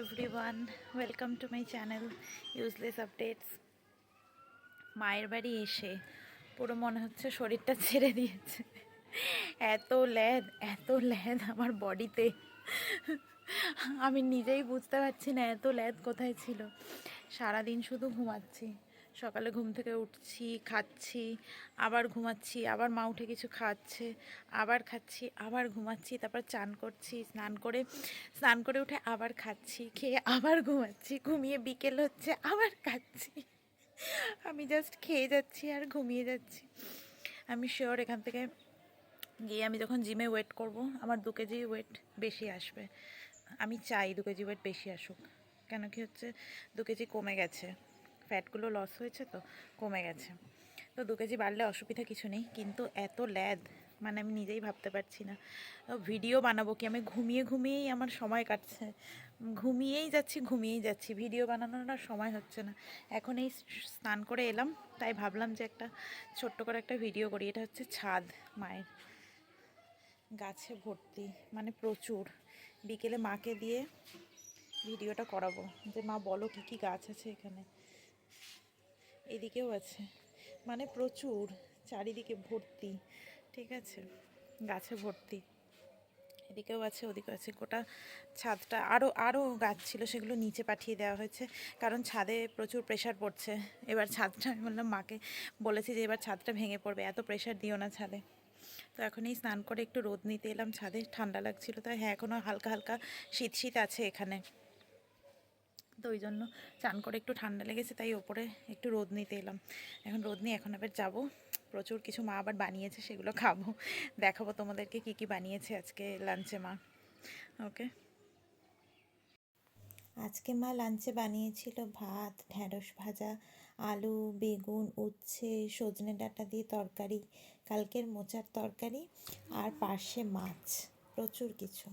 Everyone, welcome to my channel useless updates. মায়ের বাড়ি এসে পুরো মনে হচ্ছে শরীরটা ছেড়ে দিয়েছে। এত ল্যাদ আমার বডিতে, আমি নিজেই বুঝতে পারছি না এত ল্যাদ কোথায় ছিল। সারাদিন শুধু ঘুমাচ্ছি, সকালে ঘুম থেকে উঠছি, খাচ্ছি, আবার ঘুমাচ্ছি, আবার মা উঠে কিছু খাওয়াচ্ছে, আবার খাচ্ছি, আবার ঘুমাচ্ছি, তারপর চান করছি, স্নান করে উঠে আবার খাচ্ছি, খেয়ে আবার ঘুমাচ্ছি, ঘুমিয়ে বিকেল হচ্ছে আবার খাচ্ছি। আমি জাস্ট খেয়ে যাচ্ছি আর ঘুমিয়ে যাচ্ছি। আমি শিওর এখান থেকে গিয়ে আমি যখন জিমে ওয়েট করব আমার 2 কেজি ওয়েট বেশি আসবে। আমি চাই 2 কেজি ওয়েট বেশি আসুক, কেন কি হচ্ছে 2 কেজি কমে গেছে, ফ্যাটগুলো লস হয়েছে তো কমে গেছে। তো 2 কেজি বাড়লে অসুবিধা কিছু নেই, কিন্তু এত ল্যাদ মানে আমি নিজেই ভাবতে পারছি না। ভিডিও বানাবো কি, আমি ঘুমিয়েই আমার সময় কাটছে, ঘুমিয়েই যাচ্ছি, ভিডিও বানানোর আর সময় হচ্ছে না। এখন এই স্নান করে এলাম, তাই ভাবলাম যে একটা ছোট্ট করে একটা ভিডিও করি। এটা হচ্ছে ছাদ মায়ের, গাছে ভর্তি, মানে প্রচুর। বিকেলে মাকে দিয়ে ভিডিওটা করাবো যে মা বলো কী কী গাছ আছে এখানে। এদিকেও আছে, মানে প্রচুর, চারিদিকে ভর্তি, ঠিক আছে, গাছে ভর্তি। এদিকেও আছে, ওদিকেও আছে, গোটা ছাদটা। আরও গাছ ছিল, সেগুলো নিচে পাঠিয়ে দেওয়া হয়েছে, কারণ ছাদে প্রচুর প্রেশার পড়ছে। এবার ছাদটা, আমি বললাম মাকে, বলেছি যে এবার ছাদটা ভেঙে পড়বে, এত প্রেশার দিও না ছাদে। তো এখন এই স্নান করে একটু রোদ নিতে এলাম ছাদে, ঠান্ডা লাগছিল তাই। হ্যাঁ, এখনও হালকা হালকা শীত আছে এখানে, তো ওই জন্য চান করে একটু ঠান্ডা লেগেছে, তাই ওপরে একটু রোদ নিতে এলাম। এখন রোদ নিয়ে এখন আবার যাবো, প্রচুর কিছু মা আবার বানিয়েছে, সেগুলো খাবো, দেখাবো তোমাদেরকে কী কী বানিয়েছে আজকে লাঞ্চে মা। ওকে, আজকে মা লাঞ্চে বানিয়েছিল ভাত, ঢ্যাঁড়স ভাজা, আলু, বেগুন, উচ্ছে, সজনে ডাঁটা দিয়ে তরকারি, কালকের মোচার তরকারি, আর পার্শে মাছ, প্রচুর কিছু।